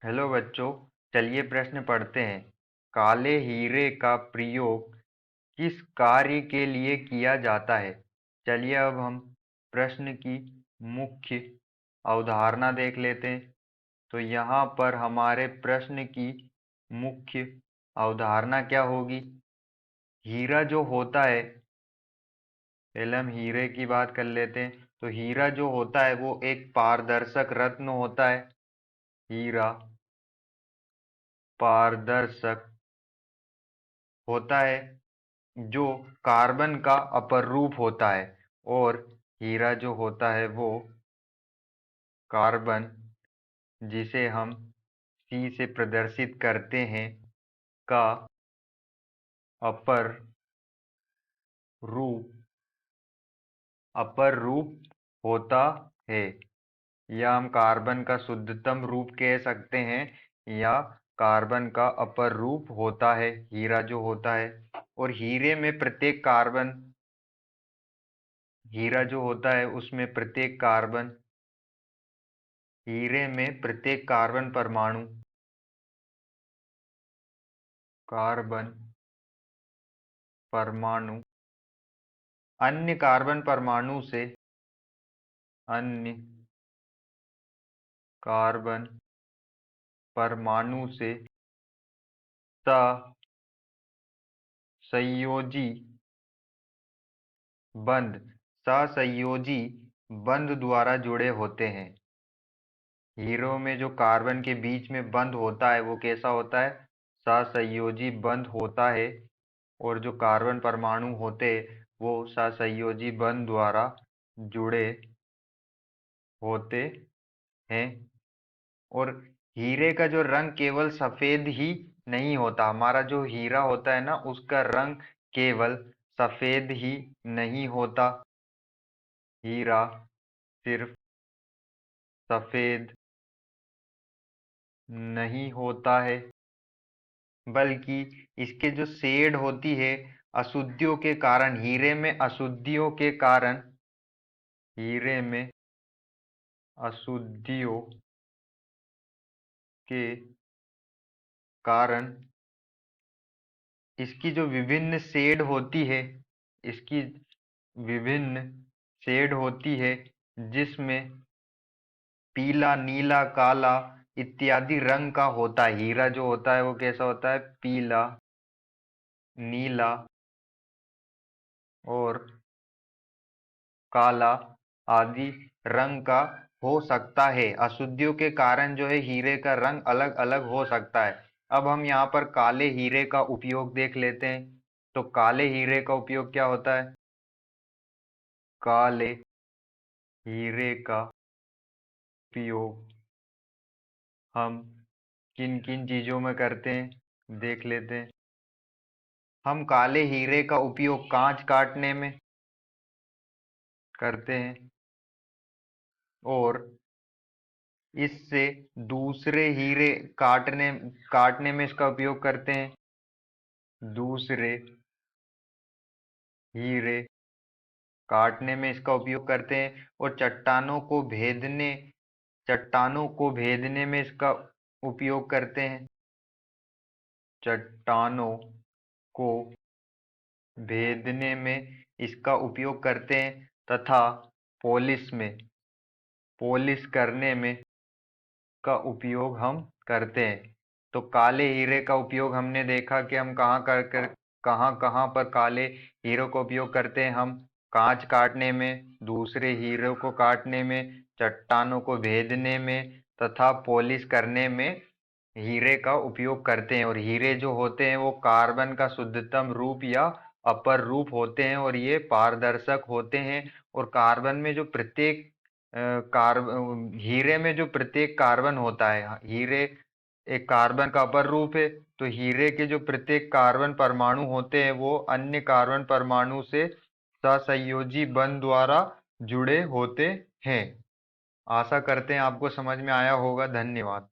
Hello बच्चों, चलिए प्रश्न पढ़ते हैं। काले हीरे का प्रयोग किस कार्य के लिए किया जाता है? चलिए अब हम प्रश्न की मुख्य अवधारणा देख लेते हैं। तो यहाँ पर हमारे प्रश्न की मुख्य अवधारणा क्या होगी? हीरा जो होता है, पहले हम हीरे की बात कर लेते हैं। तो हीरा जो होता है वो एक पारदर्शक रत्न होता है। हीरा पारदर्शक होता है जो कार्बन का अपर रूप होता है, और हीरा जो होता है वो कार्बन, जिसे हम सी से प्रदर्शित करते हैं, का अपर रूप होता है। या हम कार्बन का शुद्धतम रूप कह सकते हैं, या कार्बन का अपर रूप होता है हीरा जो होता है। और हीरा जो होता है उसमें प्रत्येक कार्बन हीरे में प्रत्येक कार्बन परमाणु अन्य अन्य कार्बन परमाणु से सहसंयोजी बंध सहसंयोजी बंध द्वारा जुड़े होते हैं। हीरो में जो कार्बन के बीच में बंध होता है वो कैसा होता है? सहसंयोजी बंध होता है। और जो कार्बन परमाणु होते वो सहसंयोजी बंध द्वारा जुड़े होते हैं। और हीरे का जो रंग केवल सफेद ही नहीं होता। हमारा जो हीरा होता है ना, उसका रंग केवल सफेद ही नहीं होता। हीरा सिर्फ सफेद नहीं होता है, बल्कि इसके जो शेड होती है, अशुद्धियों के कारण हीरे में अशुद्धियों के कारण इसकी जो विभिन्न शेड होती है, इसकी विभिन्न शेड होती है, जिसमें पीला, नीला, काला इत्यादि रंग का होता है। हीरा जो होता है वो कैसा होता है? पीला, नीला और काला आदि रंग का हो सकता है। अशुद्धियों के कारण जो है हीरे का रंग अलग अलग हो सकता है। अब हम यहाँ पर काले हीरे का उपयोग देख लेते हैं। तो काले हीरे का उपयोग क्या होता है? काले हीरे का उपयोग हम किन किन चीजों में करते हैं देख लेते हैं। हम काले हीरे का उपयोग कांच काटने में करते हैं, और इससे दूसरे हीरे काटने काटने में इसका उपयोग करते हैं। दूसरे हीरे काटने में इसका उपयोग करते हैं। और चट्टानों को भेदने में इसका उपयोग करते हैं। चट्टानों को भेदने में इसका उपयोग करते हैं, तथा पॉलिश करने में का उपयोग हम करते हैं। तो काले हीरे का उपयोग हमने देखा कि हम कहाँ कहाँ पर काले हीरो का उपयोग करते हैं। हम कांच काटने में, दूसरे हीरो को काटने में, चट्टानों को भेदने में तथा पॉलिश करने में हीरे का उपयोग करते हैं। और हीरे जो होते हैं वो कार्बन का शुद्धतम रूप या अपर रूप होते हैं, और ये पारदर्शक होते हैं। और कार्बन में जो प्रत्येक हीरे में जो प्रत्येक कार्बन होता है, हीरे एक कार्बन का अपर रूप है, तो हीरे के जो प्रत्येक कार्बन परमाणु होते हैं वो अन्य कार्बन परमाणु से सहसंयोजी बंध द्वारा जुड़े होते हैं। आशा करते हैं आपको समझ में आया होगा। धन्यवाद।